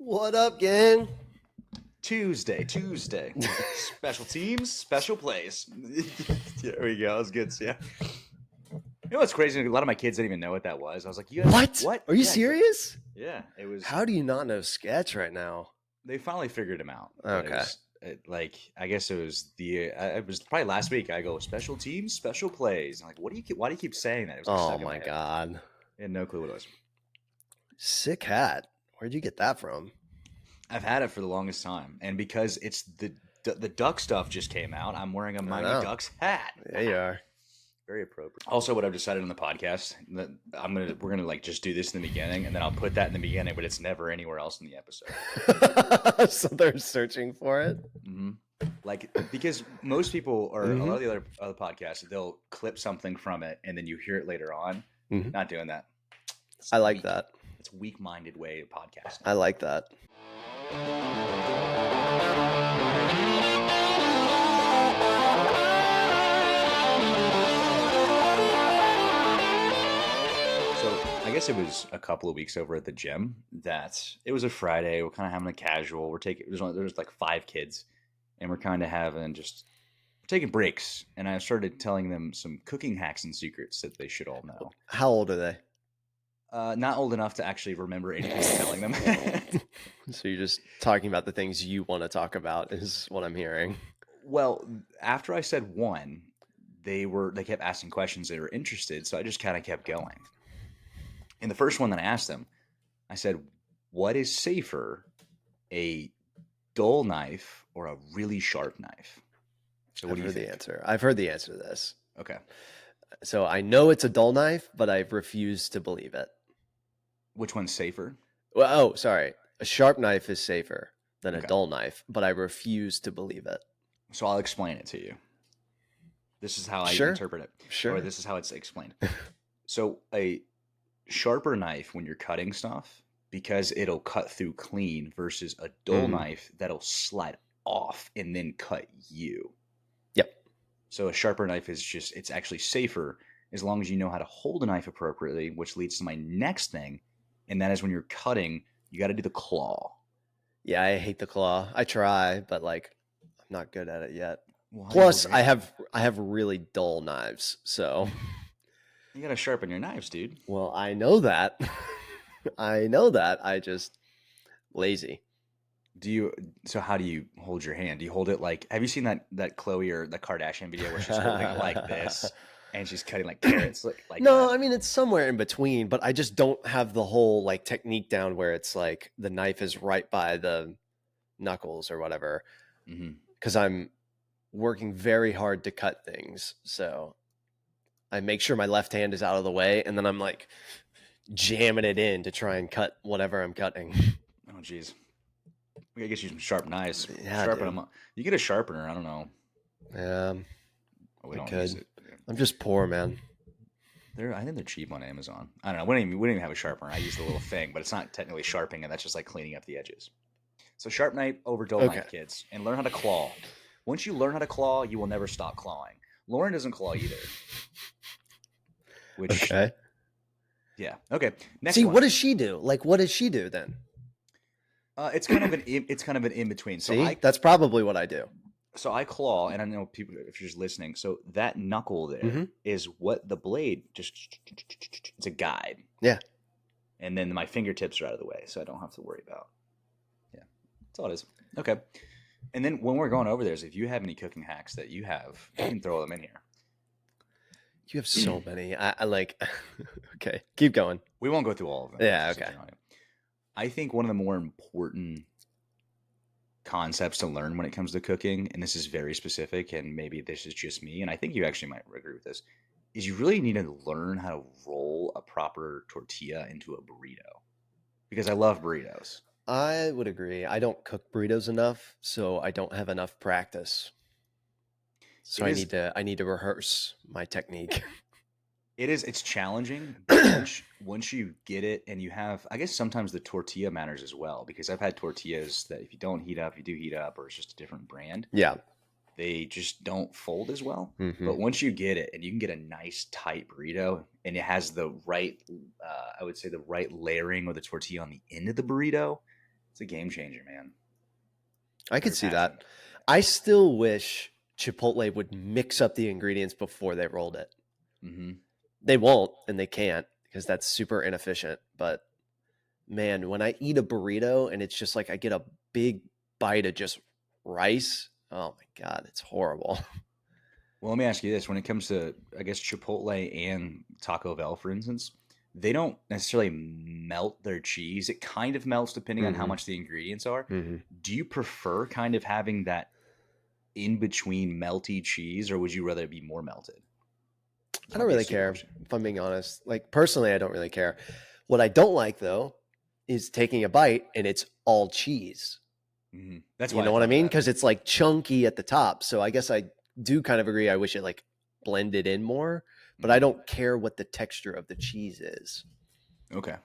What up, gang? Tuesday. Special teams, special plays. There we go. That was good. Yeah. You know what's crazy? A lot of my kids didn't even know what that was. I was like, "You guys, what? Are you Yeah, serious? Yeah, it was. How do you not know sketch right now? They finally figured him out. But Okay. I guess it was it was probably last week. I go special teams, special plays. I'm like, why do you keep saying that? It was like Oh stuck in my head. god. I had no clue what it was. Sick hat. Where'd you get that from? I've had it for the longest time, and because it's the duck stuff just came out, I'm wearing a Mighty know. Ducks hat. There you are. Very appropriate. Also, what I've decided on the podcast that we're gonna like just do this in the beginning, and then I'll put that in the beginning, but it's never anywhere else in the episode. So they're searching for it. Mm-hmm. Like because most people or a lot of the other podcasts, they'll clip something from it, and then you hear it later on. Mm-hmm. Not doing that. I like that. It's a weak-minded way of podcasting. I like that. I guess it was a couple of weeks over at the gym that it was a Friday. We're kind of having a casual. There's like 5 kids, and we're kind of having we're taking breaks. And I started telling them some cooking hacks and secrets that they should all know. How old are they? Not old enough to actually remember anything I'm telling them. So you're just talking about the things you want to talk about is what I'm hearing. Well, after I said one, they kept asking questions. They were interested, so I just kind of kept going. And the first one that I asked them, I said, what is safer, a dull knife or a really sharp knife? So what do you think? I've heard the answer to this. Okay. So I know it's a dull knife, but I refuse to believe it. Which one's safer? Well, sorry. A sharp knife is safer than a dull knife, but I refuse to believe it. So I'll explain it to you. This is how I interpret it. Sure. Or this is how it's explained. So a sharper knife when you're cutting stuff, because it'll cut through clean, versus a dull knife that'll slide off and then cut you. Yep. So a sharper knife it's actually safer as long as you know how to hold a knife appropriately, which leads to my next thing, and that is when you're cutting, you got to do the claw. Yeah, I hate the claw. I try, but like I'm not good at it yet. Well, plus I have really dull knives, so you got to sharpen your knives, dude. Well, I know that. I just lazy. So how do you hold your hand? Do you hold it like, have you seen that Chloe or the Kardashian video where she's holding it like this and she's cutting like carrots? Like no, that? I mean, it's somewhere in between, but I just don't have the whole like technique down where it's like the knife is right by the knuckles or whatever. Because I'm working very hard to cut things. So I make sure my left hand is out of the way, and then I'm like jamming it in to try and cut whatever I'm cutting. Oh, geez. We gotta get you some sharp knives. Yeah, sharpen them up. You get a sharpener. I don't know. Yeah, we don't use it. I'm just poor, man. I think they're cheap on Amazon. I don't know. We didn't even have a sharpener. I use the little thing, but it's not technically sharpening it. That's just like cleaning up the edges. So sharp knife over dull knife, kids, and learn how to claw. Once you learn how to claw, you will never stop clawing. Lauren doesn't claw either. Okay. Yeah. Okay. Next. See, what does she do? Like, what does she do then? It's kind of an in between. So that's probably what I do. So I claw, and I know people, if you're just listening, so that knuckle there is what the blade it's a guide. Yeah. And then my fingertips are out of the way, so I don't have to worry about. Yeah. That's all it is. Okay. And then when we're going over there, if you have any cooking hacks that you have, you can throw them in here. You have so many. I like. Okay, keep going. We won't go through all of them. Yeah. Okay. I think one of the more important concepts to learn when it comes to cooking, and this is very specific, and maybe this is just me, and I think you actually might agree with this, is you really need to learn how to roll a proper tortilla into a burrito. Because I love burritos. I would agree. I don't cook burritos enough, so I don't have enough practice. So I need to rehearse my technique. It's challenging, but once you get it, and you have, I guess sometimes the tortilla matters as well, because I've had tortillas that if you don't heat up, you do heat up, or it's just a different brand. Yeah. They just don't fold as well. But once you get it, and you can get a nice tight burrito, and it has the right, I would say the right layering of the tortilla on the end of the burrito, It's a game changer, man. I could see that. I still wish Chipotle would mix up the ingredients before they rolled it. Mm-hmm. They won't, and they can't because that's super inefficient. But man, when I eat a burrito and it's just like I get a big bite of just rice, oh my God, it's horrible. Well, let me ask you this. When it comes to, I guess, Chipotle and Taco Bell, for instance, they don't necessarily melt their cheese. It kind of melts depending on how much the ingredients are. Mm-hmm. Do you prefer kind of having that in between melty cheese, or would you rather it be more melted? I don't really care, if I'm being honest. Like, personally, I don't really care. What I don't like, though, is taking a bite and it's all cheese. Mm-hmm. That's you know what I mean? Because it's like chunky at the top. So I guess I do kind of agree. I wish it like blended in more, but I don't care what the texture of the cheese is. Okay.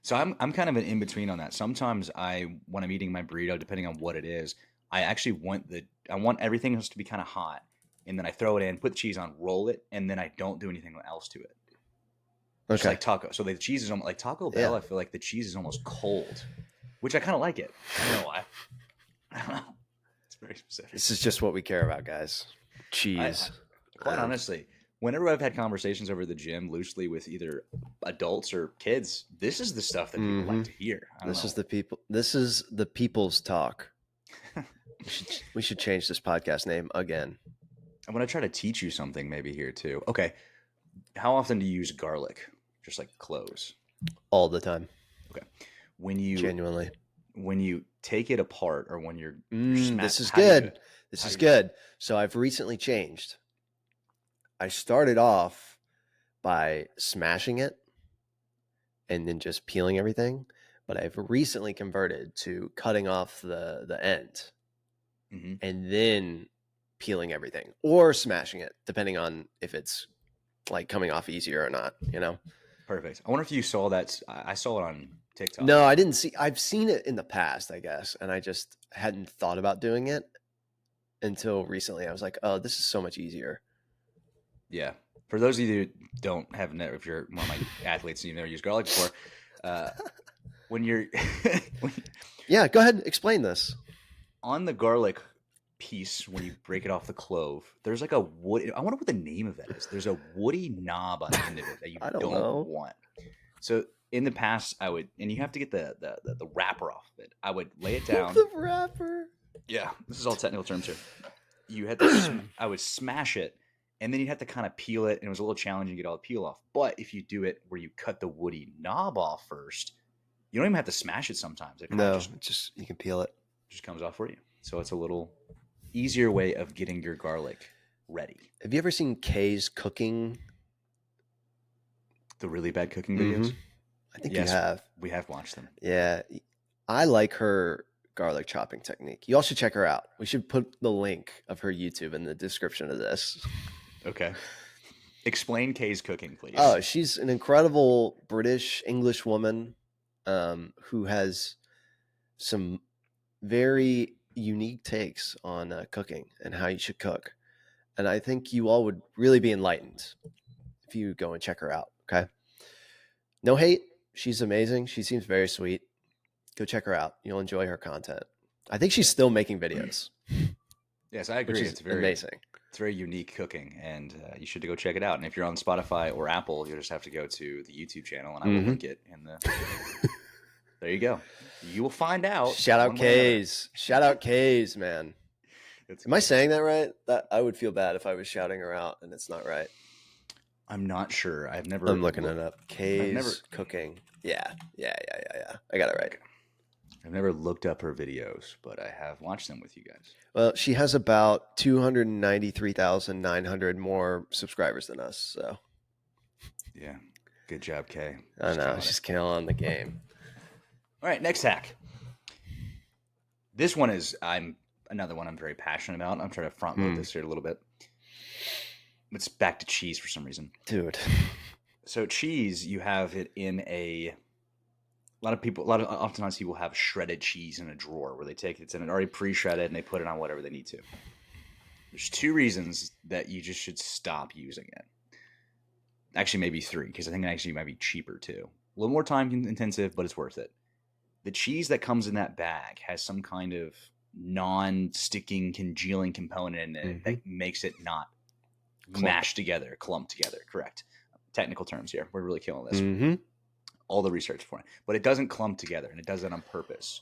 So I'm kind of an in between on that. Sometimes when I'm eating my burrito, depending on what it is, I actually want everything else to be kind of hot, and then I throw it in, put the cheese on, roll it, and then I don't do anything else to it. Just like taco. So the cheese is almost like Taco Bell. I feel like the cheese is almost cold, which I kind of like it. I don't know why. I don't know. It's very specific. This is just what we care about, guys. Cheese. Quite honestly, whenever I've had conversations over the gym loosely with either adults or kids, this is the stuff that people like to hear. This is the people's talk. we should change this podcast name again. I'm going to try to teach you something maybe here too. Okay. How often do you use garlic? Just like cloves? All the time. Okay. Genuinely. When you take it apart, or when you're this is good. This is good. So I've recently changed. I started off by smashing it and then just peeling everything, but I've recently converted to cutting off the end and then peeling everything, or smashing it, depending on if it's like coming off easier or not, you know? Perfect. I wonder if you saw that. I saw it on TikTok. No, I didn't see. I've seen it in the past, I guess, and I just hadn't thought about doing it until recently. I was like, oh, this is so much easier. Yeah. For those of you who don't have, if you're one of my athletes and you've never used garlic before, when you're yeah, go ahead, explain this. On the garlic piece, when you break it off the clove, there's like a wood. I wonder what the name of that is. There's a woody knob on the end of it that you don't want. So in the past, I would, and you have to get the wrapper off of it. I would lay it down. The wrapper. Yeah, this is all technical terms here. You had to. I would smash it, and then you had to kind of peel it, and it was a little challenging to get all the peel off. But if you do it where you cut the woody knob off first, you don't even have to smash it. Sometimes it just you can peel it. Just comes off for you. So it's a little easier way of getting your garlic ready. Have you ever seen Kay's cooking? The really bad cooking videos? I think you have. We have watched them. Yeah. I like her garlic chopping technique. You all should check her out. We should put the link of her YouTube in the description of this. Okay. Explain Kay's cooking, please. Oh, she's an incredible British English woman who has some very unique takes on cooking and how you should cook. And I think you all would really be enlightened if you go and check her out. Okay. No hate. She's amazing. She seems very sweet. Go check her out. You'll enjoy her content. I think she's still making videos. Yes, I agree. It's very amazing. It's very unique cooking, and you should go check it out. And if you're on Spotify or Apple, you'll just have to go to the YouTube channel, and I will link it in the. There you go. You will find out. Shout out Kays. Shout out Kays, man. Am I saying that right? That I would feel bad if I was shouting her out and it's not right. I'm not sure. I'm looking it up. Kays cooking. Yeah. I got it right. I've never looked up her videos, but I have watched them with you guys. Well, she has about 293,900 more subscribers than us. So, yeah, good job, Kay. I know, she's killing the game. All right, next hack. This one is another one I'm very passionate about. I'm trying to front load this here a little bit. It's back to cheese for some reason, dude. So cheese, you have it in oftentimes people have shredded cheese in a drawer where they take it's already pre-shredded and they put it on whatever they need to. There's 2 reasons that you just should stop using it. Actually, maybe 3, because I think it actually might be cheaper too. A little more time intensive, but it's worth it. the cheese that comes in that bag has some kind of non-sticking, congealing component in it that makes it not mash together, clump together. Correct. Technical terms here. We're really killing this. All the research for it. But it doesn't clump together, and it does that on purpose.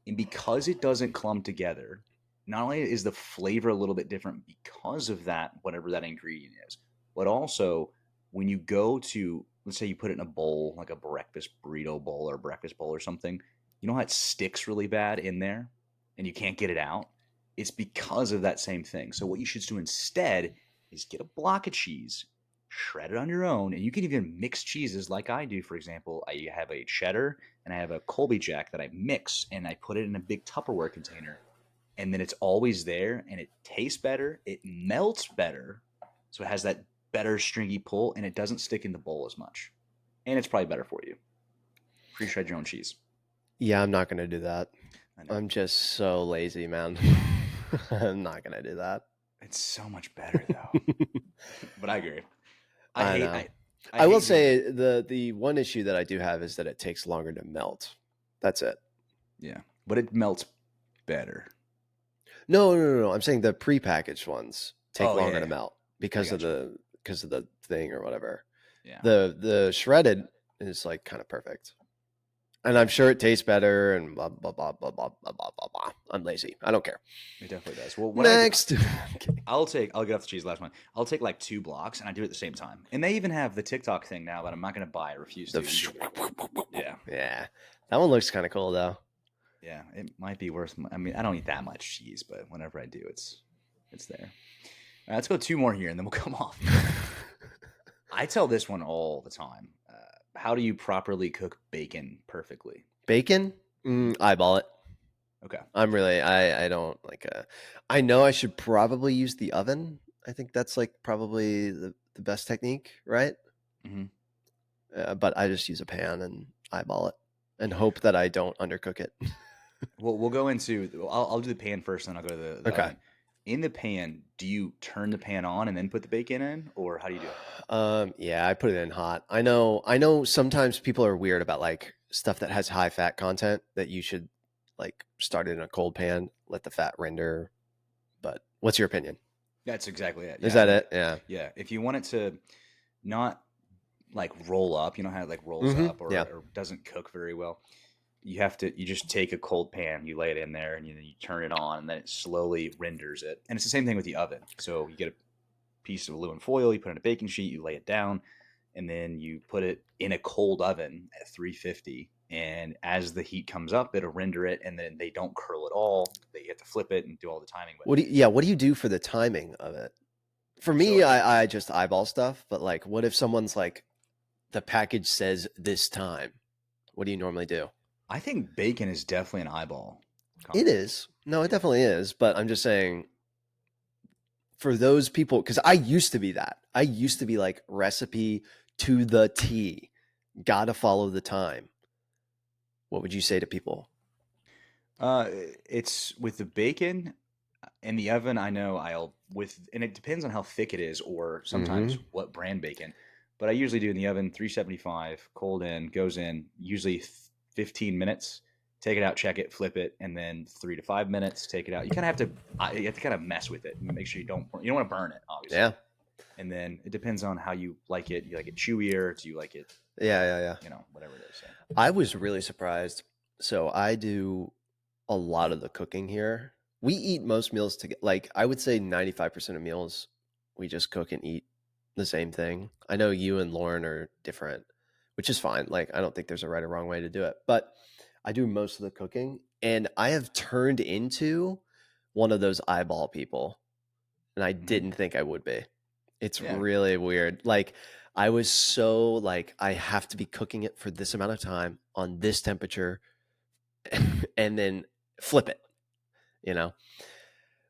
And because it doesn't clump together, not only is the flavor a little bit different because of that, whatever that ingredient is, but also when you go to, let's say you put it in a bowl, like a breakfast burrito bowl or breakfast bowl or something, you know how it sticks really bad in there and you can't get it out? It's because of that same thing. So what you should do instead is get a block of cheese, shred it on your own, and you can even mix cheeses like I do. For example, I have a cheddar and I have a Colby Jack that I mix and I put it in a big Tupperware container, and then it's always there and it tastes better, it melts better, so it has that better stringy pull and it doesn't stick in the bowl as much, and it's probably better for you. Pre-shred your own cheese. Yeah, I'm not gonna do that. I'm just so lazy, man. I'm not gonna do that. It's so much better though. But I agree. I know. I will say the one issue that I do have is that it takes longer to melt. That's it. Yeah, but it melts better. No. I'm saying the prepackaged ones take longer to melt because of the thing or whatever. Yeah. The shredded is like kind of perfect. And I'm sure it tastes better and blah, blah, blah, blah, blah, blah, blah, blah, blah. I'm lazy. I don't care. It definitely does. Well, next. I'll get off the cheese last one. I'll take like 2 blocks and I do it at the same time. And they even have the TikTok thing now that I'm not going to buy. I refuse to. Yeah. Yeah. That one looks kind of cool though. Yeah, it might be worth. I mean, I don't eat that much cheese, but whenever I do, it's there. All right, let's go 2 more here, and then we'll come off. I tell this one all the time. How do you properly cook bacon perfectly? Bacon? Eyeball it. Okay. I'm really, I don't like, I know I should probably use the oven. I think that's like probably the best technique, right? Mm-hmm. But I just use a pan and eyeball it and hope that I don't undercook it. Well, we'll go into, I'll do the pan first, then I'll go to the okay. oven. In the pan, do you turn the pan on and then put the bacon in, or how do you do it? Yeah, I put it in hot. I know sometimes people are weird about like stuff that has high fat content, that you should like start it in a cold pan, let the fat render. But what's your opinion? That's exactly it. Is that it? Yeah. Yeah. If you want it to not like roll up, you know how it like rolls up or doesn't cook very well, you just take a cold pan, you lay it in there, and you turn it on, and then it slowly renders it. And it's the same thing with the oven. So you get a piece of aluminum foil, you put it in a baking sheet, you lay it down, and then you put it in a cold oven at 350. And as the heat comes up, it'll render it, and then they don't curl at all. You have to flip it and do all the timing. What do you do for the timing of it? For me, I just eyeball stuff. But like, what if someone's like, the package says this time? What do you normally do? I think bacon is definitely an eyeball. It is. No, it definitely is. But I'm just saying, for those people, because I used to be that. I used to be like, recipe to the T. Gotta follow the time. What would you say to people? It's with the bacon in the oven. I know and it depends on how thick it is, or sometimes what brand bacon. But I usually do in the oven, 375, cold in, goes in, usually 15 minutes. Take it out, check it, flip it, and then 3 to 5 minutes. Take it out. You have to kind of mess with it. Make sure you don't want to burn it, obviously. Yeah. And then it depends on how you like it. You like it chewier? Do you like it? Yeah. Whatever it is. So. I was really surprised. So I do a lot of the cooking here. We eat most meals together. Like, I would say 95% of meals we just cook and eat the same thing. I know you and Lauren are different, which is fine. Like, I don't think there's a right or wrong way to do it, but I do most of the cooking, and I have turned into one of those eyeball people, and I didn't think I would be. It's really weird. Like, I was so like, I have to be cooking it for this amount of time on this temperature and then flip it,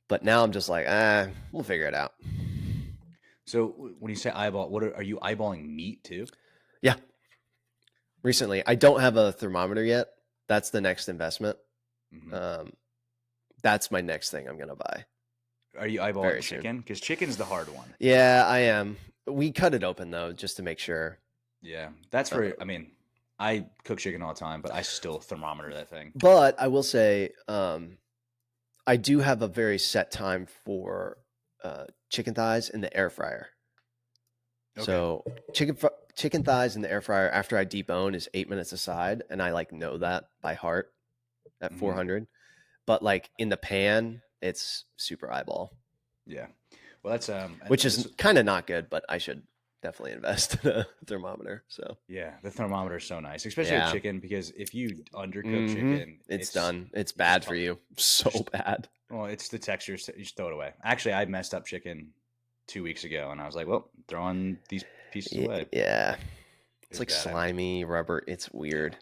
but now I'm just like, we'll figure it out. So when you say eyeball, are you eyeballing meat too? Yeah. Recently, I don't have a thermometer yet. That's the next investment. That's my next thing I'm going to buy. Are you eyeballing chicken? Because chicken's the hard one. Yeah, I am. We cut it open though, just to make sure. Yeah, that's where, I cook chicken all the time, but I still thermometer that thing. But I will say, I do have a very set time for chicken thighs in the air fryer. Okay. So chicken thighs in the air fryer after I debone is 8 minutes aside, and I like know that by heart at 400. But like in the pan, it's super eyeball. Yeah. Well, that's which is kind of not good, but I should definitely invest in a thermometer. So yeah, the thermometer is so nice, especially with chicken, because if you undercook chicken, it's done. It's bad for you. So bad. Well, it's the texture. You just throw it away. Actually, I messed up chicken 2 weeks ago, and I was like, well, throwing these pieces away. Yeah. It's like slimy rubber. It's weird.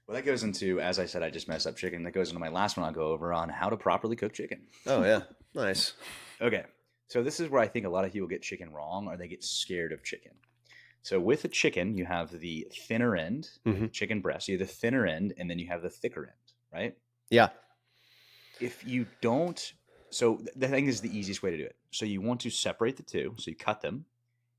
Well, that goes into, as I said, I just messed up chicken. That goes into my last one I'll go over on how to properly cook chicken. Oh, yeah. Nice. Okay. So this is where I think a lot of people get chicken wrong, or they get scared of chicken. So with a chicken, you have the thinner end, chicken breast. You have the thinner end, and then you have the thicker end, right? Yeah. If you don't, so the thing is the easiest way to do it. So you want to separate the two. So you cut them.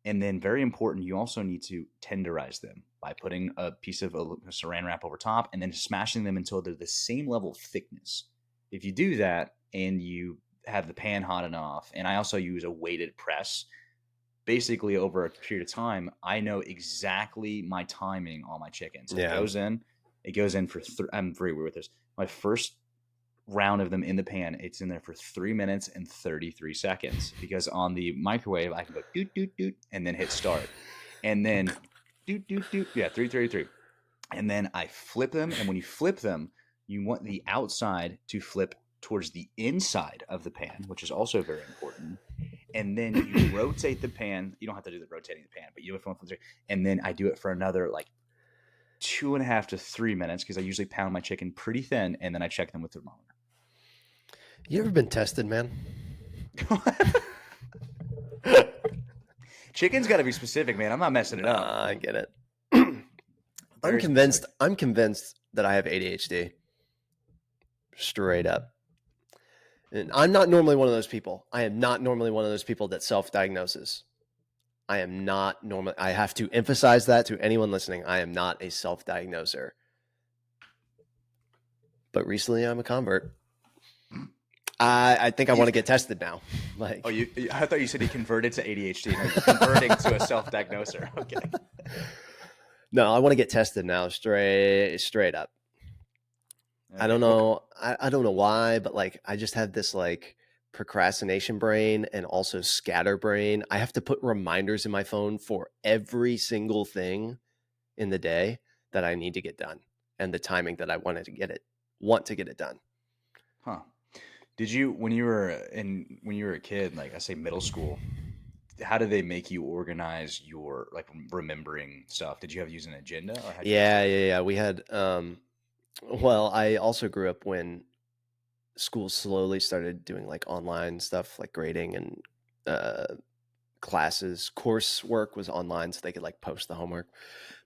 And then very important, you also need to tenderize them by putting a piece of saran wrap over top and then smashing them until they're the same level of thickness. If you do that and you have the pan hot enough, and I also use a weighted press, basically over a period of time, I know exactly my timing on my chicken. So it goes in for, I'm very weird with this. My first round of them in the pan, it's in there for 3 minutes and 33 seconds, because on the microwave I can go doot doot doot and then hit start, and then doot doot doot, 333, and then I flip them. And when you flip them, you want the outside to flip towards the inside of the pan, which is also very important. And then you rotate the pan. You don't have to do the rotating the pan, but you do it from 1 to 3. And then I do it for another like 2.5 to 3 minutes, because I usually pound my chicken pretty thin, and then I check them with the thermometer. You ever been tested, man? Chicken's got to be specific, man. I'm not messing it up. I get it. I'm convinced that I have ADHD. Straight up. And I'm not normally one of those people. I am not normally one of those people that self-diagnoses. I am not normally. I have to emphasize that to anyone listening. I am not a self-diagnoser. But recently, I'm a convert. I think I want to get tested now. Like, I thought you said he converted to ADHD. No, you're converting to a self-diagnoser. Okay. No, I want to get tested now, straight up. Okay. I don't know. I don't know why, but like I just have this like procrastination brain and also scatter brain. I have to put reminders in my phone for every single thing in the day that I need to get done, and the timing that I want to get it done. Huh. Did you, when you were a kid, like I say middle school, how did they make you organize your like remembering stuff? Did you have to use an agenda? Or yeah. We had, well, I also grew up when schools slowly started doing like online stuff, like grading and classes. Coursework was online, so they could like post the homework.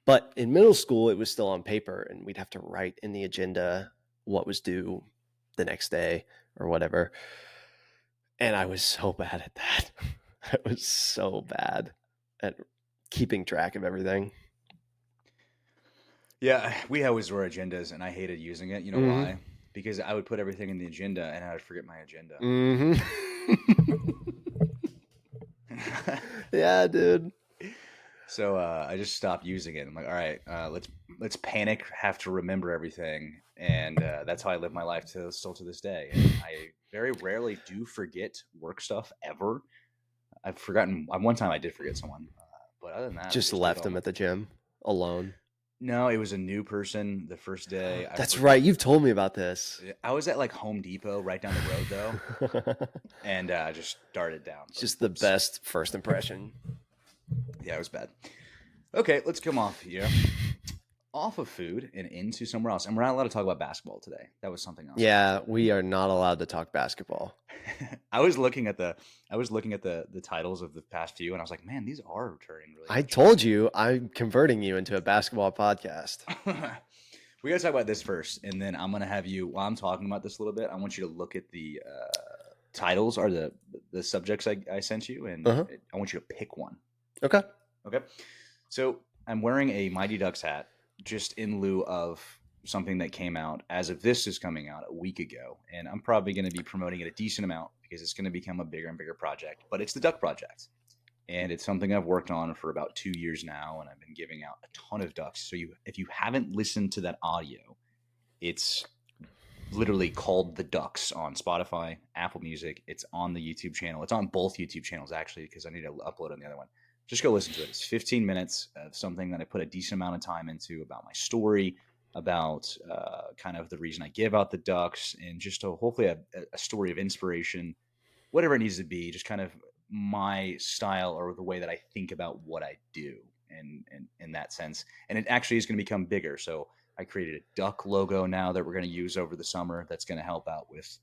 But in middle school, it was still on paper, and we'd have to write in the agenda what was due the next day or whatever. And I was so bad at that. I was so bad at keeping track of everything. Yeah, we always wrote agendas, and I hated using it. You know why? Because I would put everything in the agenda, and I would forget my agenda. Yeah, dude. So I just stopped using it. I'm like, all right, let's panic, have to remember everything, and that's how I live my life still to this day. And I very rarely do forget work stuff ever. I've forgotten. One time I did forget someone, but other than that, just left them at the gym alone. No, it was a new person the first day. That's right. You've told me about this. I was at like Home Depot right down the road though, and I just started down. Just the best first impression. Yeah, it was bad. Okay, let's come off here. Off of food and into somewhere else. And we're not allowed to talk about basketball today. That was something else. Yeah, we are not allowed to talk basketball. I was looking at the titles of the past few, and I was like, man, these are turning really. I told you I'm converting you into a basketball podcast. We got to talk about this first, and then I'm going to have you, while I'm talking about this a little bit, I want you to look at the titles or the subjects I sent you, and I want you to pick one. Okay. So I'm wearing a Mighty Ducks hat. just in lieu of something that came out as of this is coming out a week ago. And I'm probably going to be promoting it a decent amount because it's going to become a bigger and bigger project. But it's the Duck Project. And it's something I've worked on for about 2 years now. And I've been giving out a ton of ducks. So if you haven't listened to that audio, it's literally called The Ducks on Spotify, Apple Music. It's on the YouTube channel. It's on both YouTube channels, actually, because I need to upload on the other one. Just go listen to it. It's 15 minutes of something that I put a decent amount of time into about my story, about kind of the reason I give out the ducks, and just hopefully a story of inspiration, whatever it needs to be, just kind of my style or the way that I think about what I do in that sense. And it actually is going to become bigger. So I created a duck logo now that we're going to use over the summer that's going to help out with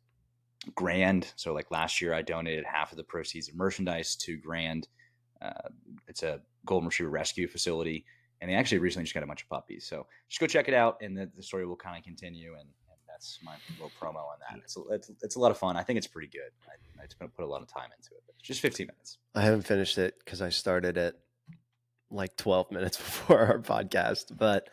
Grand. So like last year, I donated half of the proceeds of merchandise to Grand. It's a golden retriever rescue facility, and they actually recently just got a bunch of puppies. So just go check it out, and the story will kind of continue. And that's my little promo on that. It's a lot of fun. I think it's pretty good. I just put a lot of time into it. But it's just 15 minutes. I haven't finished it because I started it like 12 minutes before our podcast, but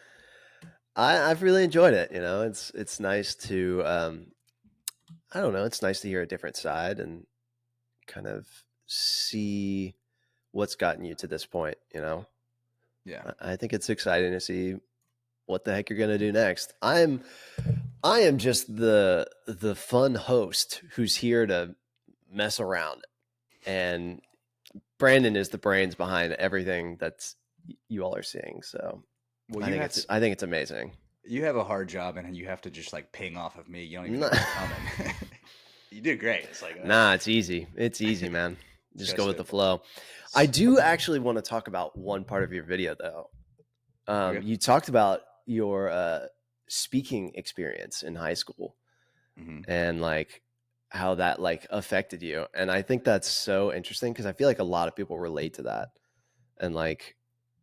I've really enjoyed it. You know, it's nice to I don't know. It's nice to hear a different side and kind of see what's gotten you to this point. You know, Yeah, I think it's exciting to see what the heck you're gonna do next. I am just the fun host who's here to mess around, and Brandon is the brains behind everything that's you all are seeing. So well, I think it's amazing. You have a hard job, and you have to just like ping off of me. You don't even know what's coming. You do great. It's like nah, it's easy. It's easy, man. Just go with the flow. I do actually want to talk about one part of your video, though. Okay. You talked about your speaking experience in high school, and like how that like affected you. And I think that's so interesting because I feel like a lot of people relate to that and like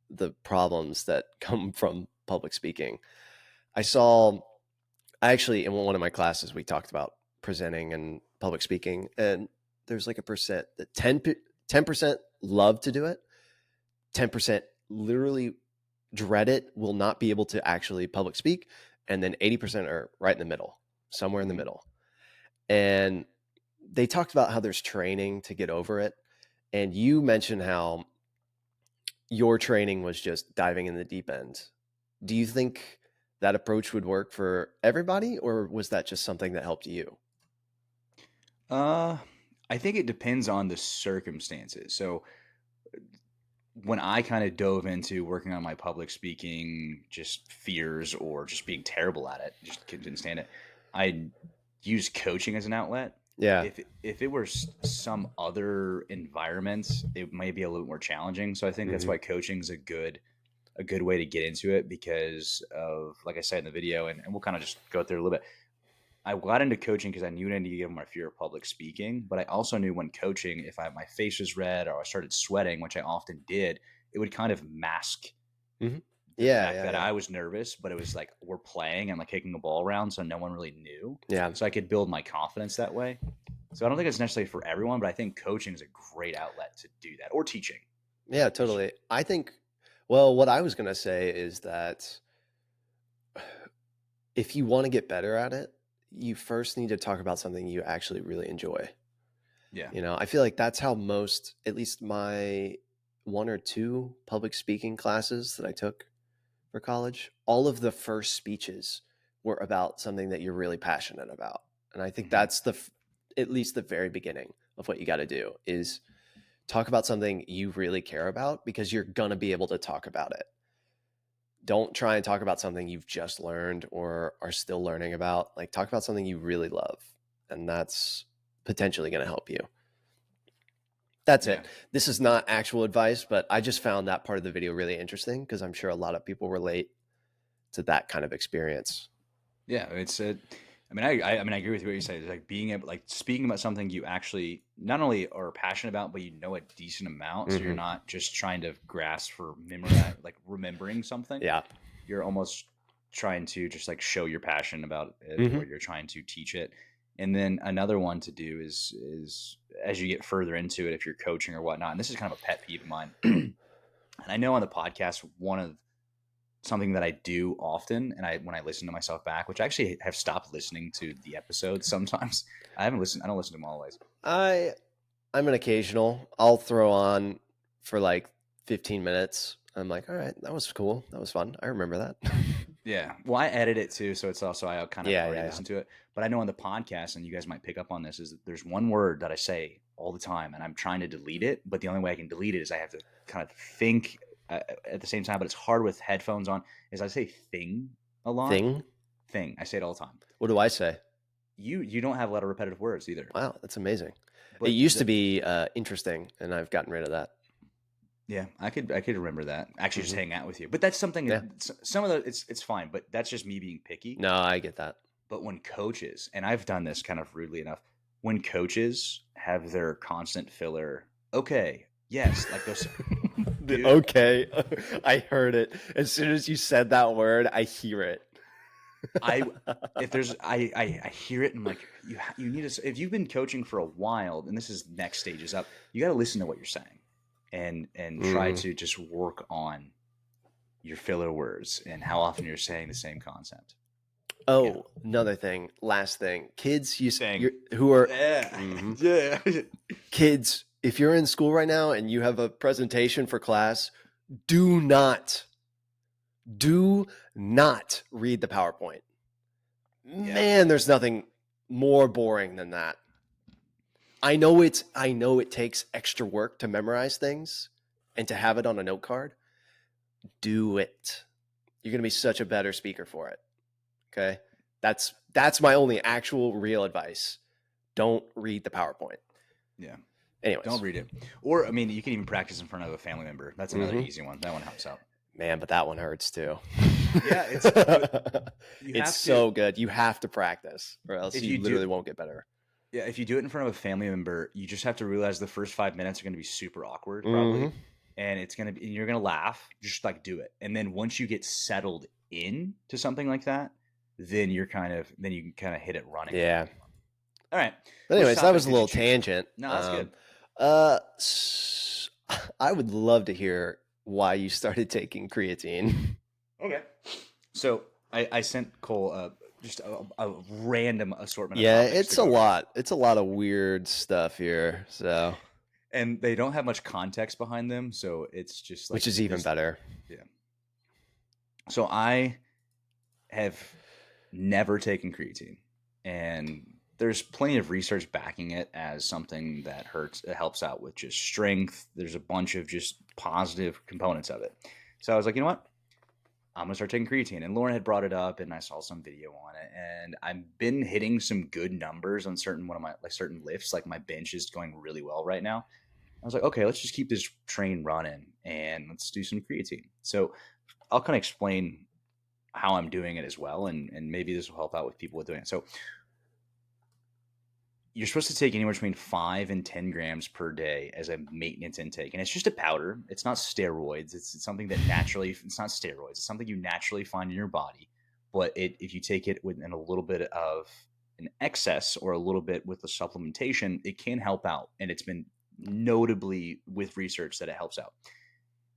the problems that come from public speaking. I actually, in one of my classes, we talked about presenting and public speaking, and there's like a percent that 10% love to do it, 10% literally dread it, will not be able to actually public speak, and then 80% are right in the middle, somewhere in the middle. And they talked about how there's training to get over it. And you mentioned how your training was just diving in the deep end. Do you think that approach would work for everybody, or was that just something that helped you? I think it depends on the circumstances. So when I kind of dove into working on my public speaking just fears or just being terrible at it, just couldn't stand it, I used coaching as an outlet. Yeah. If it were some other environment, it might be a little more challenging. So I think that's why coaching is a good way to get into it because of, like I said in the video, and we'll kind of just go through a little bit. I got into coaching because I knew I needed to get over my fear of public speaking, but I also knew when coaching, if my face was red or I started sweating, which I often did, it would kind of mask the fact that I was nervous, but it was like we're playing and like kicking a ball around, so no one really knew. Yeah. So I could build my confidence that way. So I don't think it's necessarily for everyone, but I think coaching is a great outlet to do that, or teaching. Yeah, totally. I think, well, what I was going to say is that if you want to get better at it, you first need to talk about something you actually really enjoy. Yeah. You know, I feel like that's how most, at least my 1 or 2 public speaking classes that I took for college, all of the first speeches were about something that you're really passionate about. And I think that's at least the very beginning of what you got to do is talk about something you really care about because you're going to be able to talk about it. Don't try and talk about something you've just learned or are still learning about. Like, talk about something you really love, and that's potentially going to help you. That's it. This is not actual advice, but I just found that part of the video really interesting because I'm sure a lot of people relate to that kind of experience. Yeah, it's I agree with what you say. It's like being able, like speaking about something you actually not only are passionate about, but you know a decent amount. So you're not just trying to grasp for memory, like remembering something. Yeah, you're almost trying to just like show your passion about it, or you're trying to teach it. And then another one to do is as you get further into it, if you're coaching or whatnot. And this is kind of a pet peeve of mine. And I know on the podcast, one of something that I do often, and when I listen to myself back, which I actually have stopped listening to the episodes sometimes. I don't listen to them always. I'm an occasional. I'll throw on for like 15 minutes. I'm like, all right, that was cool. That was fun. I remember that. Yeah. Well, I edit it too, so it's also I kind of already yeah. listen to it. But I know on the podcast, and you guys might pick up on this, is that there's one word that I say all the time, and I'm trying to delete it. But the only way I can delete it is I have to kind of think at the same time. But it's hard with headphones on. Is I say thing a lot. Thing. I say it all the time. What do I say? You don't have a lot of repetitive words either. Wow, that's amazing. But it used to be interesting, and I've gotten rid of that. Yeah, I could remember that. Actually, just hang out with you. But that's something. Yeah. Some of the it's fine, but that's just me being picky. No, I get that. But when coaches, and I've done this kind of rudely enough, when coaches have their constant filler, okay, yes, like those. Okay, I heard it as soon as you said that word. I hear it. I hear it and I'm like, you need to, if you've been coaching for a while and this is next stages up, you got to listen to what you're saying and try to just work on your filler words and how often you're saying the same concept. Oh, another thing, last thing, kids, who are kids, if you're in school right now and you have a presentation for class, do not read the PowerPoint. Man, there's nothing more boring than that. I know it takes extra work to memorize things and to have it on a note card. Do it. You're going to be such a better speaker for it. Okay? That's my only actual real advice. Don't read the PowerPoint. Yeah. Anyways. Don't read it. Or, I mean, you can even practice in front of a family member. That's another easy one. That one helps out. Man, but that one hurts too. Yeah, it's so good. You have to practice, or else you literally won't get better. Yeah, if you do it in front of a family member, you just have to realize the first 5 minutes are going to be super awkward, probably, and you're going to laugh. Just like do it, and then once you get settled in to something like that, then you can kind of hit it running. Yeah. All right. But anyways, that was a little tangent. No, that's good. I would love to hear why you started taking creatine. Okay. So I sent Cole just a random assortment. Yeah, it's a lot. It's a lot of weird stuff here. So, and they don't have much context behind them, so it's just like, which is even better. Yeah. So I have never taken creatine, and there's plenty of research backing it as something that helps out with just strength. There's a bunch of just positive components of it. So I was like, you know what? I'm going to start taking creatine. And Lauren had brought it up and I saw some video on it. And I've been hitting some good numbers on certain lifts. Like my bench is going really well right now. I was like, okay, let's just keep this train running and let's do some creatine. So I'll kind of explain how I'm doing it as well. And maybe this will help out with people with doing it. So you're supposed to take anywhere between 5 and 10 grams per day as a maintenance intake. And it's just a powder. It's not steroids. It's something that it's not steroids. It's something you naturally find in your body. But if you take it within a little bit of an excess or a little bit with the supplementation, it can help out. And it's been notably with research that it helps out.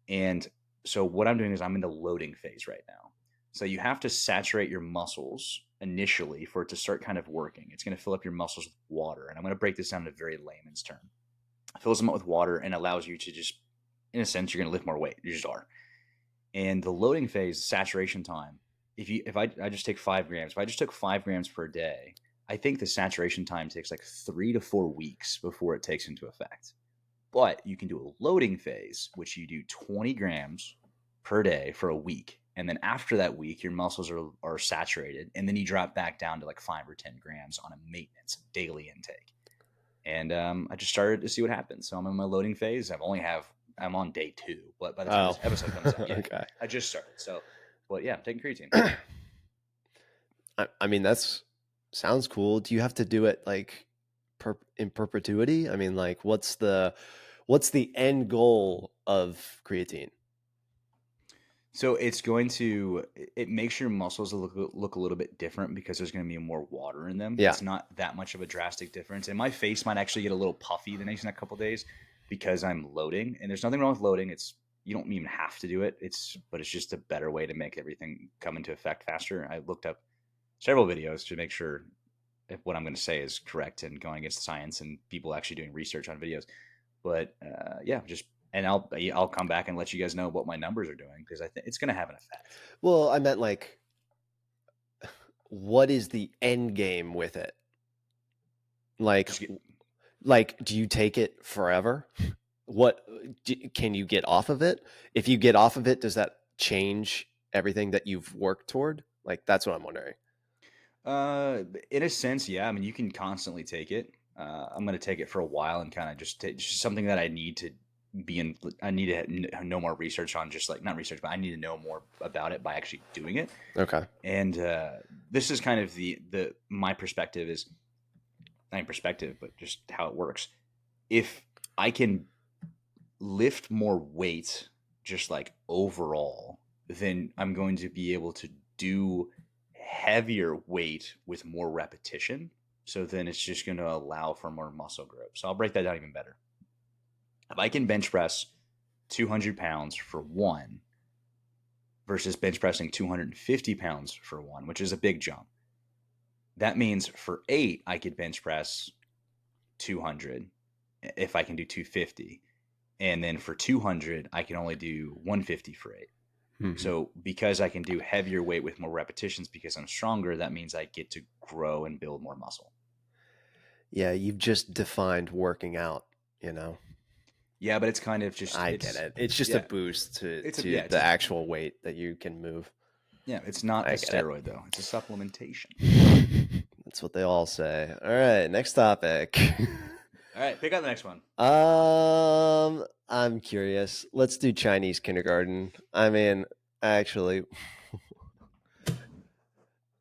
And so what I'm doing is I'm in the loading phase right now. So you have to saturate your muscles initially for it to start kind of working. It's going to fill up your muscles with water. And I'm going to break this down in a very layman's term. It fills them up with water and allows you to just, in a sense, you're going to lift more weight. You just are. And the loading phase, saturation time, if I just take 5 grams, if I just took 5 grams per day, I think the saturation time takes like 3 to 4 weeks before it takes into effect. But you can do a loading phase, which you do 20 grams per day for a week. And then after that week, your muscles are saturated. And then you drop back down to like 5 or 10 grams on a maintenance daily intake. And I just started to see what happens. So I'm in my loading phase. I'm on day 2. But by the time this episode comes out, okay. I just started. So, but yeah, I'm taking creatine. I mean, sounds cool. Do you have to do it like in perpetuity? I mean, like what's the end goal of creatine? So it makes your muscles look a little bit different because there's going to be more water in them. Yeah. It's not that much of a drastic difference. And my face might actually get a little puffy the next couple of days because I'm loading. And there's nothing wrong with loading. It's you don't even have to do it. But it's just a better way to make everything come into effect faster. I looked up several videos to make sure if what I'm going to say is correct and going against the science and people actually doing research on videos. But yeah, and I'll come back and let you guys know what my numbers are doing, because I think it's going to have an effect. Well, I meant like, what is the end game with it? Like, do you take it forever? Can you get off of it? If you get off of it, does that change everything that you've worked toward? Like, that's what I'm wondering. In a sense, yeah. I mean, you can constantly take it. I'm going to take it for a while and kind of just something that I need to I need to know more research on, just like, not research, but I need to know more about it by actually doing it. Okay. And this is kind of my perspective is, not perspective, but just how it works. If I can lift more weight, just like overall, then I'm going to be able to do heavier weight with more repetition. So then it's just going to allow for more muscle growth. So I'll break that down even better. If I can bench press 200 pounds for one versus bench pressing 250 pounds for one, which is a big jump, that means for 8, I could bench press 200 if I can do 250. And then for 200, I can only do 150 for 8. Mm-hmm. So because I can do heavier weight with more repetitions because I'm stronger, that means I get to grow and build more muscle. Yeah, you've just defined working out, you know? Yeah, but it's kind of just... I get it. It's just a boost to the actual weight that you can move. Yeah, it's not a steroid, though. It's a supplementation. That's what they all say. All right, next topic. All right, pick out the next one. I'm curious. Let's do Chinese kindergarten. I mean, actually,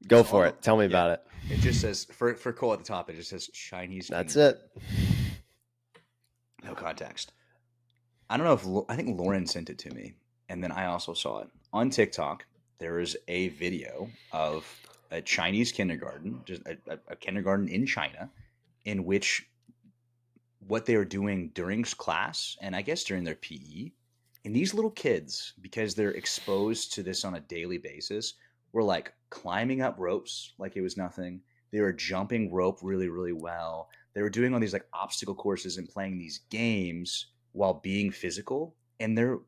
go for it. Tell me about it. It just says, for Cole at the top, it just says Chinese That's it. No context. I don't know if... I think Lauren sent it to me, and then I also saw it. On TikTok, there is a video of a Chinese kindergarten, just a kindergarten in China, in which what they were doing during class, and I guess during their PE, and these little kids, because they're exposed to this on a daily basis, were like climbing up ropes like it was nothing. They were jumping rope really, really well. They were doing all these like obstacle courses and playing these games while being physical. And they're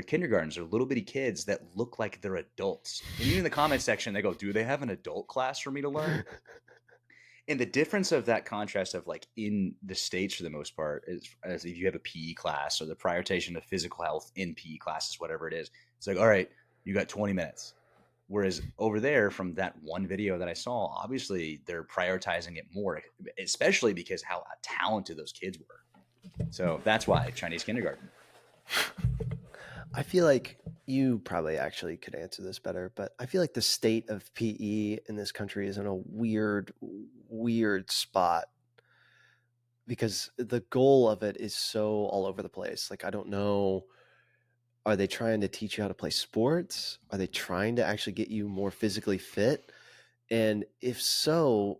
kindergartens. They're little bitty kids that look like they're adults. And even in the comment section, they go, do they have an adult class for me to learn? And the difference of that contrast of like in the States for the most part is as if you have a PE class or the prioritization of physical health in PE classes, whatever it is, it's like, all right, you got 20 minutes. Whereas over there, from that one video that I saw, obviously they're prioritizing it more, especially because how talented those kids were. So that's why Chinese kindergarten. I feel like you probably actually could answer this better, but I feel like the state of PE in this country is in a weird spot because the goal of it is so all over the place. Like, I don't know. Are they trying to teach you how to play sports? Are they trying to actually get you more physically fit? And if so,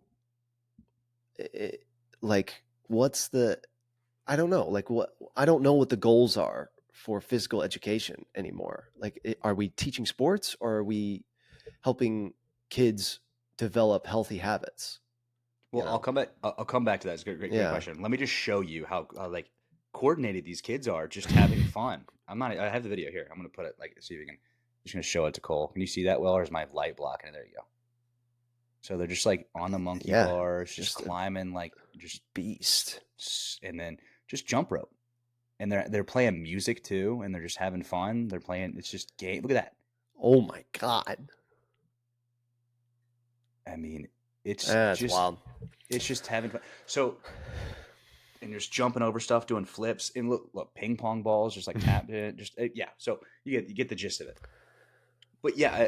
what's the... I don't know. Like, I don't know what the goals are for physical education anymore. Like, are we teaching sports or are we helping kids develop healthy habits? Well, I'll come back to that. It's a great question. Let me just show you how like coordinated these kids are, just having fun. I have the video here. I'm going to put it see if you can, I'm just going to show it to Cole. Can you see that well, or is my light blocking it? There you go. So they're just like on the monkey bars, just climbing, like just beast. And then just jump rope. And they're playing music too, and they're just having fun. They're playing, it's just game. Look at that. Oh my God. I mean, it's just wild. It's just having fun. So, and just jumping over stuff, doing flips, and look, ping pong balls, just like tap it, yeah. So you get the gist of it. But yeah,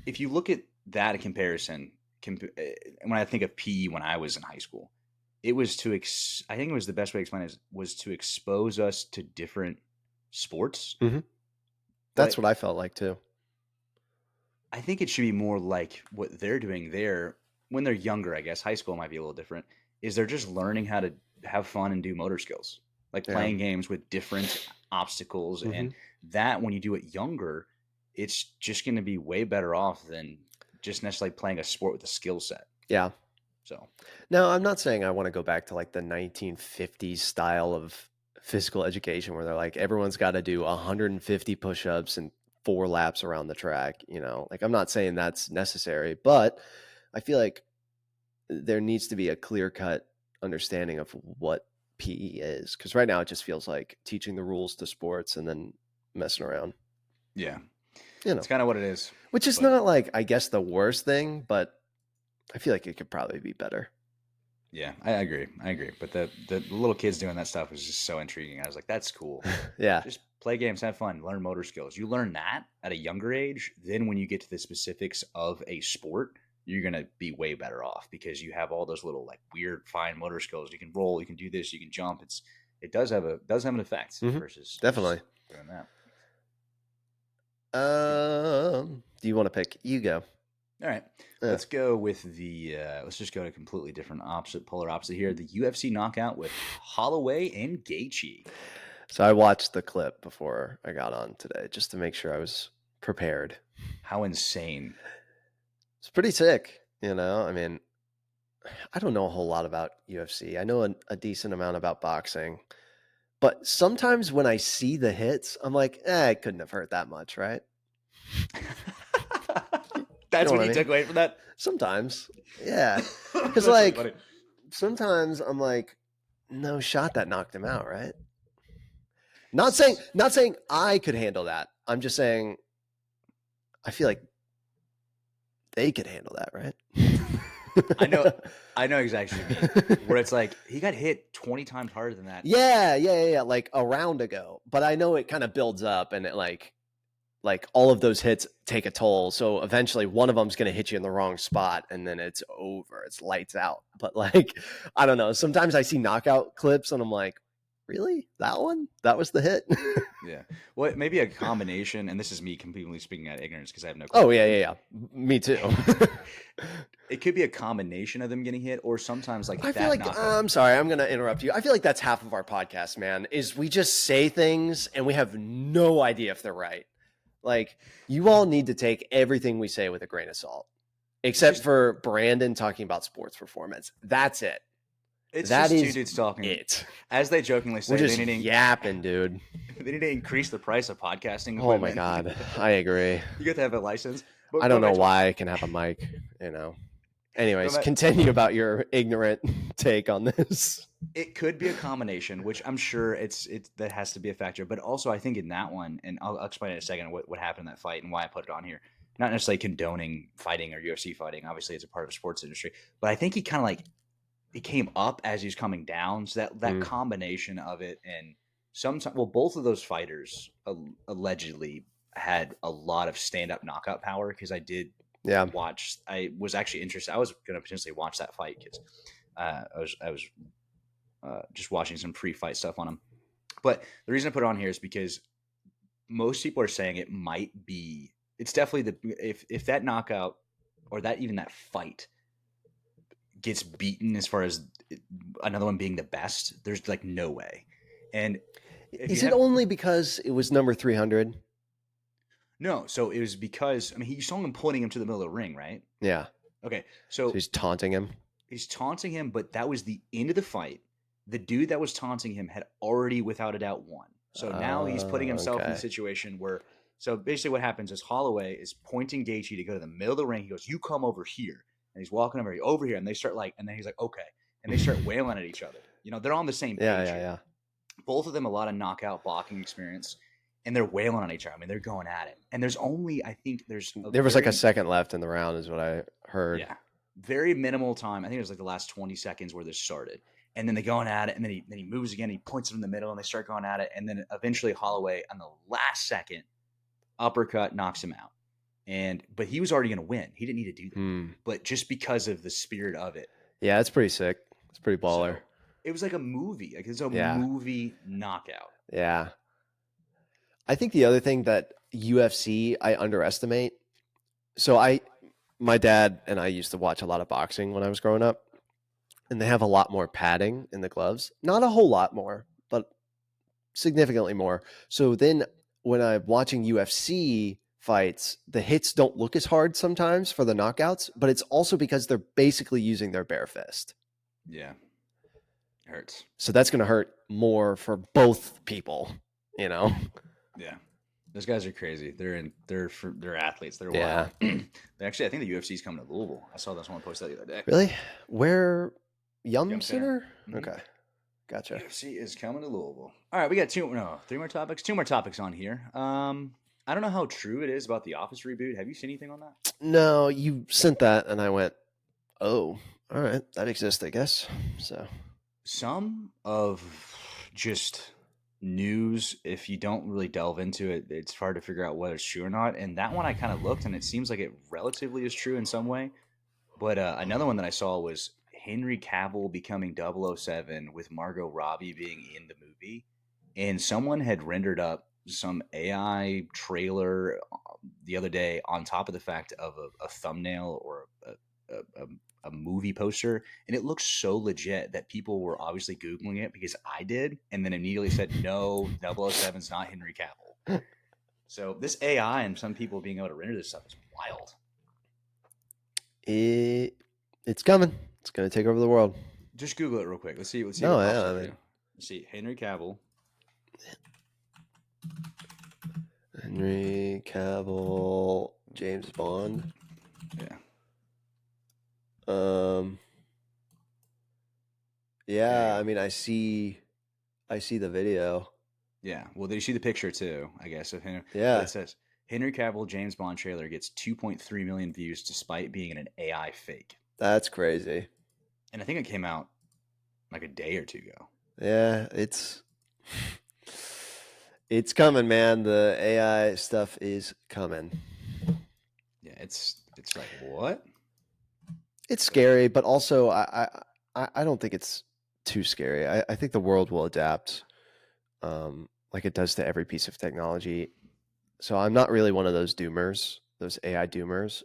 if you look at that in comparison, when I think of PE when I was in high school, it was I think it was the best way to explain it was to expose us to different sports. Mm-hmm. That's what I felt like too. I think it should be more like what they're doing there when they're younger. I guess high school might be a little different. Is they're just learning how to have fun and do motor skills. like playing games with different obstacles. And that, when you do it younger, it's just going to be way better off than just necessarily playing a sport with a skill set. Yeah. So, no, I'm not saying I want to go back to like the 1950s style of physical education where they're like, everyone's got to do 150 push-ups and 4 laps around the track. Like, I'm not saying that's necessary, but I feel like there needs to be a clear-cut understanding of what PE is. Because right now it just feels like teaching the rules to sports and then messing around. Yeah. It's kind of what it is. Which is not like, I guess, the worst thing, but I feel like it could probably be better. Yeah, I agree. But the little kids doing that stuff was just so intriguing. I was like, that's cool. Yeah. Just play games, have fun, learn motor skills. You learn that at a younger age. Then when you get to the specifics of a sport, you're going to be way better off because you have all those little like weird fine motor skills. You can roll, you can do this, you can jump. It does have an effect versus definitely doing that. Do you want to pick? You go. All right, let's go with the. Let's just go to completely different polar opposite here. The UFC knockout with Holloway and Gaethje. So I watched the clip before I got on today just to make sure I was prepared. How insane! It's pretty sick, I mean, I don't know a whole lot about UFC. I know a decent amount about boxing, but sometimes when I see the hits, I'm like, it couldn't have hurt that much, right? That's what you took away from that? Sometimes. Yeah. Because like sometimes I'm like, no shot that knocked him out, right? Not saying I could handle that. I'm just saying I feel like they could handle that, right? I know exactly what you mean. Where it's like he got hit 20 times harder than that. Yeah. Like a round ago. But I know it kind of builds up and it like all of those hits take a toll. So eventually one of them's going to hit you in the wrong spot and then it's over. It's lights out. But like, I don't know. Sometimes I see knockout clips and I'm like, really? That one? That was the hit? Yeah. Well, maybe a combination, and this is me completely speaking out of ignorance because I have no clue. Oh, yeah. Me too. It could be a combination of them getting hit, or sometimes like I feel like I'm sorry, I'm going to interrupt you. I feel like that's half of our podcast, man, is we just say things and we have no idea if they're right. Like, you all need to take everything we say with a grain of salt, except for Brandon talking about sports performance. That's it. It's that just two dudes talking. It. As they jokingly say, we're just yapping, dude. They need to increase the price of podcasting equipment. Oh my God. I agree. You got to have a license. But I don't know why I can have a mic, Anyways, continue about your ignorant take on this. It could be a combination, which I'm sure that has to be a factor. But also, I think in that one, and I'll explain in a second what happened in that fight and why I put it on here. Not necessarily condoning fighting or UFC fighting. Obviously, it's a part of the sports industry. But I think he kind of like it came up as he's coming down. So that combination of it, and sometimes, both of those fighters allegedly had a lot of stand-up knockout power because I did. Yeah. I was actually interested. I was going to potentially watch that fight because I was just watching some pre-fight stuff on him. But the reason I put it on here is because most people are saying it's definitely if that knockout or that fight gets beaten as far as another one being the best, there's like no way. And is it only because it was number 300? No, so it was because you saw him pulling him to the middle of the ring, right? Yeah. Okay, so he's taunting him. He's taunting him, but that was the end of the fight. The dude that was taunting him had already, without a doubt, won. So now he's putting himself in a situation where. So basically, what happens is Holloway is pointing Gaethje to go to the middle of the ring. He goes, "You come over here," and he's walking over here, and they start and then he's like, "Okay," and they start wailing at each other. They're on the same page. Yeah. Both of them a lot of knockout blocking experience. And they're wailing on each other. They're going at it. And there's only, I think there was like a second left in the round is what I heard. Yeah. Very minimal time. I think it was like the last 20 seconds where this started. And then they're going at it. And then he moves again. He points it in the middle and they start going at it. And then eventually Holloway on the last second uppercut knocks him out. But he was already going to win. He didn't need to do that. But just because of the spirit of it. Yeah, it's pretty sick. It's pretty baller. So it was like a movie. Like it's a movie knockout. Yeah. I think the other thing that UFC I underestimate. So my dad and I used to watch a lot of boxing when I was growing up, and they have a lot more padding in the gloves. Not a whole lot more, but significantly more. So then when I'm watching UFC fights, the hits don't look as hard sometimes for the knockouts, but it's also because they're basically using their bare fist. Yeah. Hurts. So that's going to hurt more for both people, you know? Yeah. Those guys are crazy. They're athletes. They're Yeah. wild. They actually, I think the UFC is coming to Louisville. I saw this one post that the other day. Really? Where? Yum Yum Center? Center? Okay. Gotcha. UFC is coming to Louisville. All right, we got 3 more topics. 2 more topics on here. I don't know how true it is about the Office reboot. Have you seen anything on that? No, you sent that and I went, oh, all right, that exists, I guess. So some of just news, if you don't really delve into it, it's hard to figure out whether it's true or not. And that one I kind of looked and it seems like it relatively is true in some way. But another one that I saw was Henry Cavill becoming 007 with Margot Robbie being in the movie. And someone had rendered up some AI trailer the other day on top of the fact of a thumbnail or a movie poster, and it looks so legit that people were obviously Googling it because I did, and then immediately said, no, 007's not Henry Cavill. So this AI and some people being able to render this stuff is wild. It's coming. It's going to take over the world. Just Google it real quick. Let's see. No, what yeah, pops up I for mean- you. Let's see. Henry Cavill. Henry Cavill, James Bond. Yeah. Yeah, I mean, I see the video. Yeah. Well, did you see the picture too, I guess, of Henry? Yeah. But it says Henry Cavill James Bond trailer gets 2.3 million views despite being an AI fake. That's crazy. And I think it came out like a day or two ago. Yeah, it's coming, man. The AI stuff is coming. Yeah, it's like, what? It's scary, but also I don't think it's too scary. I think the world will adapt, like it does to every piece of technology. So I'm not really one of those doomers, those AI doomers.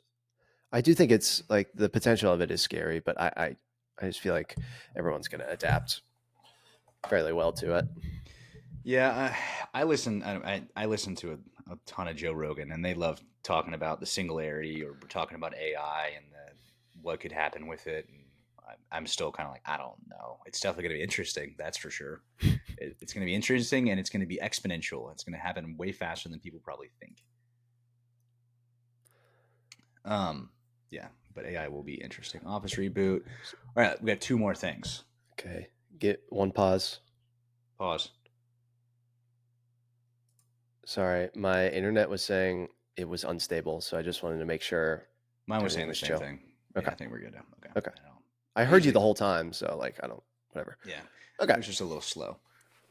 I do think it's like the potential of it is scary, but I just feel like everyone's going to adapt fairly well to it. Yeah, I listen to a ton of Joe Rogan, and they love talking about the singularity, or we're talking about AI and what could happen with it. And I'm still kind of like, I don't know. It's definitely going to be interesting, that's for sure. It's going to be interesting, and it's going to be exponential. It's going to happen way faster than people probably think. Yeah, but AI will be interesting. Office reboot. All right, we got 2 more things. Okay, get one pause. Pause. Sorry, my internet was saying it was unstable, so I just wanted to make sure. Mine was saying everything the was same chill. thing. Okay. Yeah, I think we're good now. Okay. I heard you the whole time, so like I don't. Whatever. Yeah. Okay. It was just a little slow.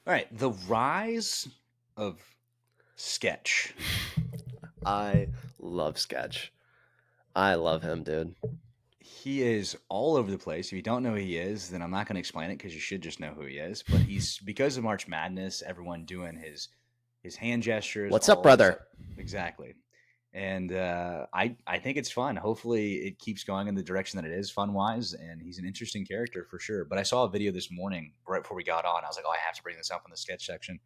All right, the rise of Sketch. I love Sketch. I love him, dude. He is all over the place. If you don't know who he is, then I'm not going to explain it because you should just know who he is. But he's, because of March Madness, everyone doing his hand gestures. What's up, brother? Exactly. And I think it's fun. Hopefully it keeps going in the direction that it is fun-wise, and he's an interesting character for sure. But I saw a video this morning right before we got on. I was like, oh, I have to bring this up in the sketch section.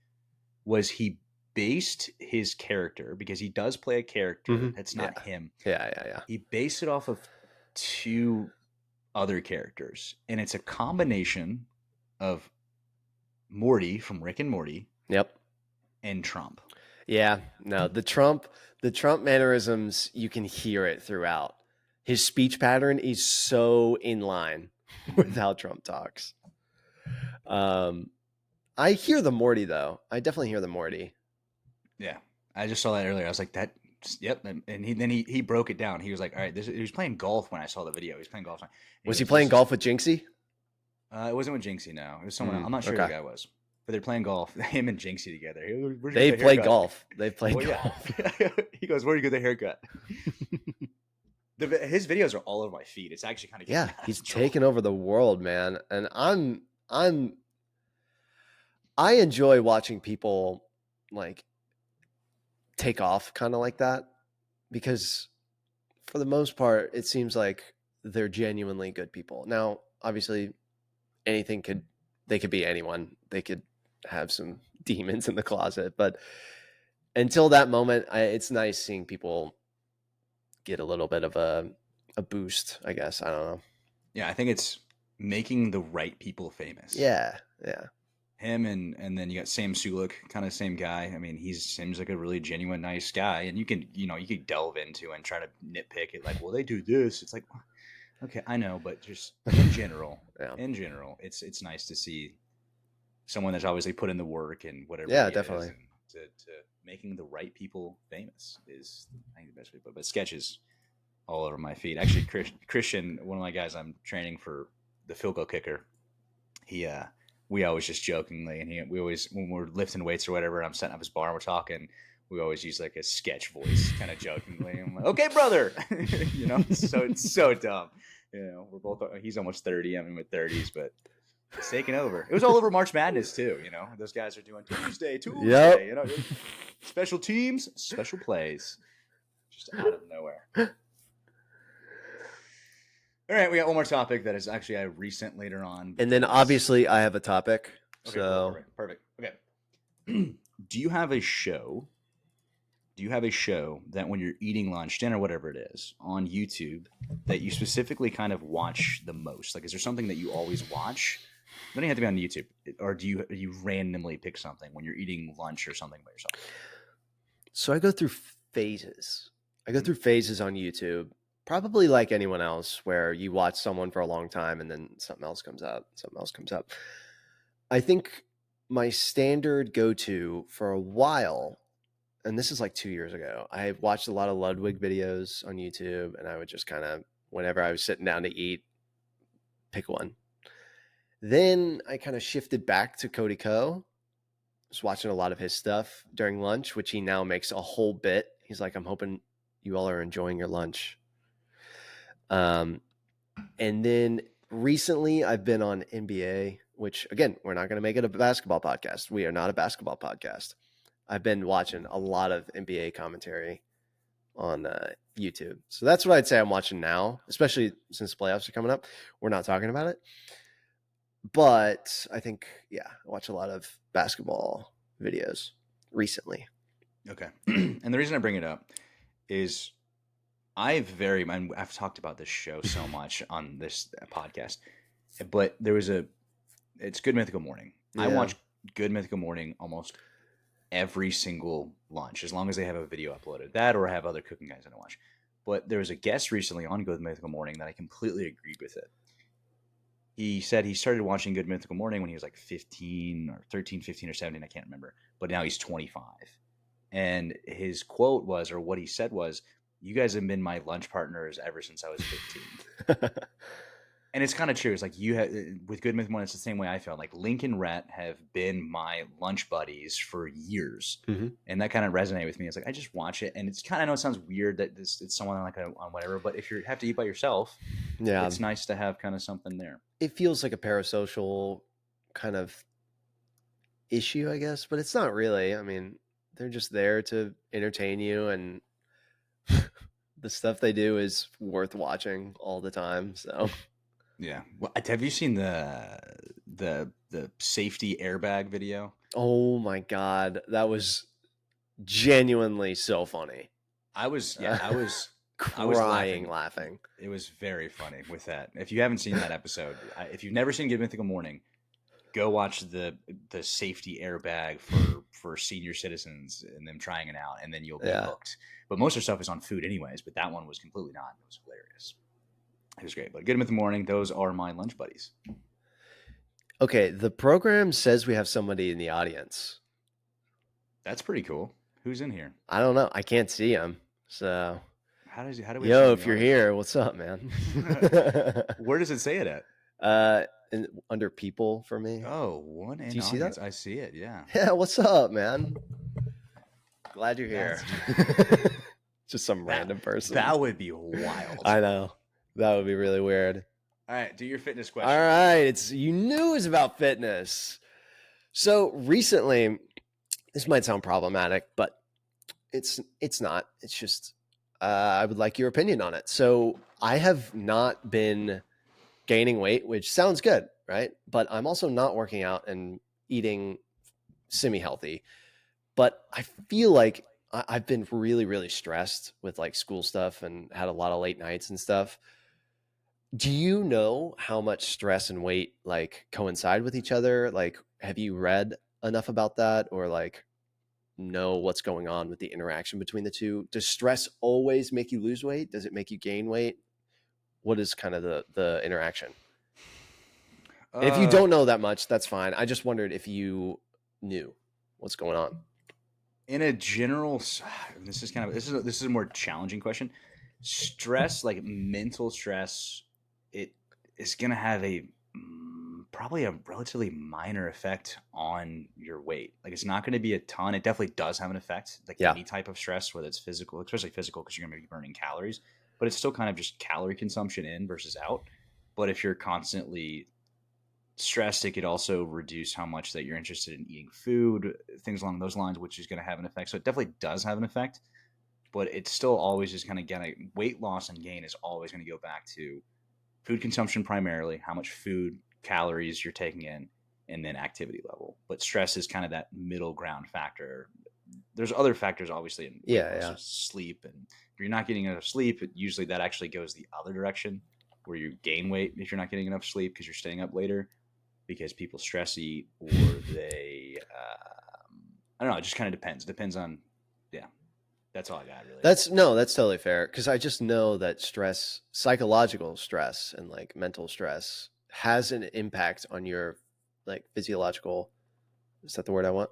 Was he based his character, because he does play a character that's not him. Yeah. He based it off of 2 other characters, and it's a combination of Morty from Rick and Morty. Yep. And Trump. Yeah. No, the Trump mannerisms, you can hear it throughout. His speech pattern is so in line with how Trump talks. I hear the Morty though. I definitely hear the Morty. Yeah, I just saw that earlier. I was like, that. Yep. And he broke it down. He was like, all right, he was playing golf when I saw the video. He was playing golf. Was he playing golf with Jinxie? It wasn't with Jinxie. No, it was someone else. I'm not sure who the guy was, but they're playing golf. Him and Jinxie together. They play golf. They play golf. Yeah. He goes, where do you get the haircut? His videos are all over my feed. It's actually kind of he's taken over the world, man. And I enjoy watching people like take off kind of like that, because for the most part it seems like they're genuinely good people. Now, obviously they could be anyone. They could have some demons in the closet. But until that moment, it's nice seeing people get a little bit of a boost, I guess. I don't know. Yeah, I think it's making the right people famous. Yeah. Him and then you got Sam Sulek, kind of same guy. I mean, he seems like a really genuine, nice guy, and you could delve into and try to nitpick it, like, well, they do this. It's like, okay, I know, but just in general, it's nice to see someone that's obviously put in the work and whatever. Yeah, definitely. To making the right people famous is, I think, the best way. But sketches all over my feed. Actually, Christian, one of my guys I'm training for the field goal kicker, we always just jokingly, and we always, when we're lifting weights or whatever, I'm setting up his bar and we're talking, we always use like a sketch voice, kind of jokingly. I'm like, okay, brother, so it's so dumb. We're both, he's almost 30, I'm in my 30s, but it's taking over. It was all over March Madness too. Those guys are doing Tuesday, yep. Special teams, special plays, just out of nowhere. All right, we got one more topic that is actually a recent later on. And then obviously I have a topic. Okay, so perfect. Okay. Do you have a show that when you're eating lunch, dinner, whatever it is, on YouTube that you specifically kind of watch the most? Like, is there something that you always watch? It doesn't have to be on YouTube. Or do you randomly pick something when you're eating lunch or something by yourself? So I go through phases. on YouTube. Probably like anyone else, where you watch someone for a long time and then something else comes up. I think my standard go-to for a while, and this is like 2 years ago, I watched a lot of Ludwig videos on YouTube, and I would just kind of, whenever I was sitting down to eat, pick one. Then I kind of shifted back to Cody Ko. Was watching a lot of his stuff during lunch, which he now makes a whole bit. He's like, I'm hoping you all are enjoying your lunch. And then recently I've been on NBA, which again, we're not going to make it a basketball podcast. We are not a basketball podcast. I've been watching a lot of NBA commentary on YouTube. So that's what I'd say I'm watching now, especially since the playoffs are coming up. We're not talking about it, but I think, I watch a lot of basketball videos recently. Okay. And the reason I bring it up is I've talked about this show so much on this podcast, but it's Good Mythical Morning. Yeah. I watch Good Mythical Morning almost every single lunch, as long as they have a video uploaded. That, or I have other cooking guys that I watch. But there was a guest recently on Good Mythical Morning that I completely agreed with it. He said he started watching Good Mythical Morning when he was like 15 or 17, I can't remember. But now he's 25. And his quote was, or what he said was, you guys have been my lunch partners ever since I was 15. And it's kind of true. It's like with Good Myth One, it's the same way I felt. Like Link and Rhett have been my lunch buddies for years. Mm-hmm. And that kind of resonated with me. It's like, I just watch it. And it's kind of, I know it sounds weird that it's someone like on whatever, but if you have to eat by yourself, it's nice to have kind of something there. It feels like a parasocial kind of issue, I guess, but it's not really. I mean, they're just there to entertain you, and the stuff they do is worth watching all the time. So, yeah. Well, have you seen the safety airbag video? Oh my God, that was genuinely so funny. I was crying, laughing. It was very funny with that. If you haven't seen that episode, if you've never seen Good Mythical Morning, go watch the safety airbag for senior citizens and them trying it out, and then you'll be hooked. But most of the stuff is on food anyways, but that one was completely not. It was hilarious. It was great. But Good Mythical Morning, those are my lunch buddies. Okay, the program says we have somebody in the audience. That's pretty cool. Who's in here? I don't know. I can't see him. So how do we? Yo, if you're here, what's up, man? Where does it say it at? Under people for me. Oh, one. Do you see that? I see it. Yeah. Yeah. What's up, man? Glad you're here. Just some random person. That would be wild. I know. That would be really weird. All right, do your fitness question. All right, you knew it was about fitness. So recently, this might sound problematic, but it's not. It's just I would like your opinion on it. So I have not been gaining weight, which sounds good, right? But I'm also not working out and eating semi-healthy. But I feel like I've been really, really stressed with like school stuff and had a lot of late nights and stuff. Do you know how much stress and weight like coincide with each other? Like, have you read enough about that, or like know what's going on with the interaction between the two? Does stress always make you lose weight? Does it make you gain weight? What is kind of the interaction? And if you don't know that much, that's fine. I just wondered if you knew what's going on. In a general, this is a more challenging question. Stress, like mental stress, it is going to have probably a relatively minor effect on your weight. Like it's not going to be a ton. It definitely does have an effect, like any type of stress, whether it's physical, especially physical, because you're going to be burning calories. But it's still kind of just calorie consumption in versus out. But if you're constantly stressed, it could also reduce how much that you're interested in eating food, things along those lines, which is going to have an effect. So it definitely does have an effect, but it's still always just kind of getting weight loss and gain is always going to go back to food consumption primarily, how much food calories you're taking in, and then activity level. But stress is kind of that middle ground factor. There's other factors obviously in sleep, and if you're not getting enough sleep, usually that actually goes the other direction where you gain weight if you're not getting enough sleep because you're staying up later. Because people stress eat, or they, I don't know. It just kind of depends. Depends on, that's all I got really. That's totally fair. Cause I just know that stress, psychological stress and like mental stress has an impact on your like physiological, is that the word I want?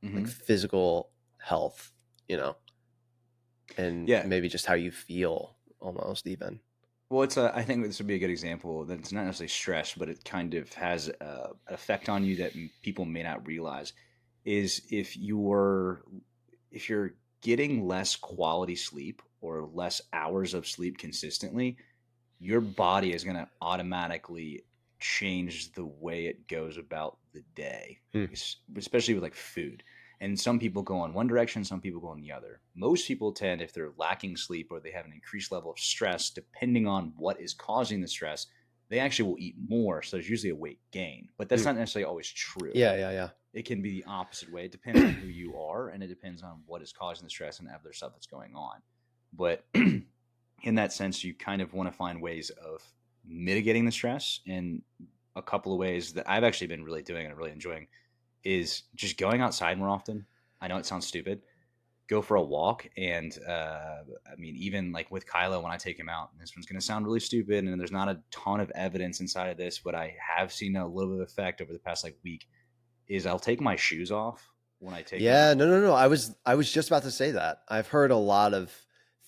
Mm-hmm. Like physical health, and maybe just how you feel almost even. Well, I think this would be a good example that it's not necessarily stress, but it kind of has an effect on you that people may not realize. Is if you're getting less quality sleep or less hours of sleep consistently, your body is going to automatically change the way it goes about the day, especially with like food. And some people go in one direction, some people go in the other. Most people tend, if they're lacking sleep or they have an increased level of stress, depending on what is causing the stress, they actually will eat more. So there's usually a weight gain. But that's not necessarily always true. Yeah. It can be the opposite way. It depends on who you are, and it depends on what is causing the stress and other stuff that's going on. But in that sense, you kind of want to find ways of mitigating the stress. And a couple of ways that I've actually been really doing and really enjoying is just going outside more often. I know it sounds stupid. Go for a walk. And I mean, even like with Kylo, when I take him out, and this one's going to sound really stupid, and there's not a ton of evidence inside of this, but I have seen a little bit of effect over the past like week, is I'll take my shoes off when I take him out. No. I was just about to say that. I've heard a lot of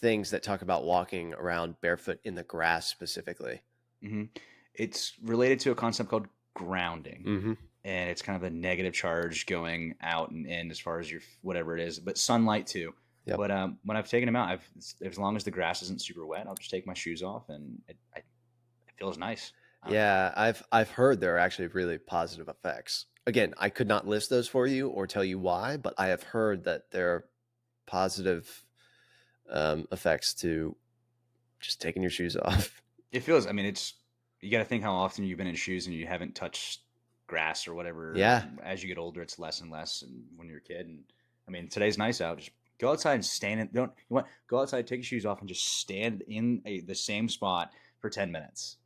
things that talk about walking around barefoot in the grass specifically. Mm-hmm. It's related to a concept called grounding. Mm-hmm. And it's kind of a negative charge going out and in as far as your whatever it is, but sunlight too. Yep. But when I've taken them out, as long as the grass isn't super wet, I'll just take my shoes off, and it feels nice. Yeah, I've heard there are actually really positive effects. Again, I could not list those for you or tell you why, but I have heard that there are positive effects to just taking your shoes off. It feels. I mean, you got to think how often you've been in shoes and you haven't touched grass or whatever. Yeah. As you get older, it's less and less. And when you're a kid, and I mean, today's nice out. Just go outside and stand in. Go outside, take your shoes off, and just stand in the same spot for 10 minutes.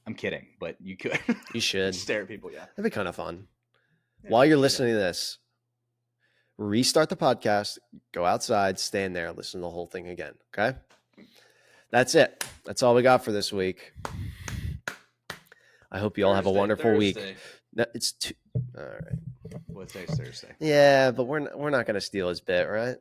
I'm kidding, but you could. You should stare at people. Yeah, that'd be kind of fun. Yeah, while you're listening to this, restart the podcast, go outside, stand there, listen to the whole thing again. Okay. That's it. That's all we got for this week. I hope you all have a wonderful week. No, it's all right. Well, today's Thursday. Yeah, but we're not going to steal his bit, right?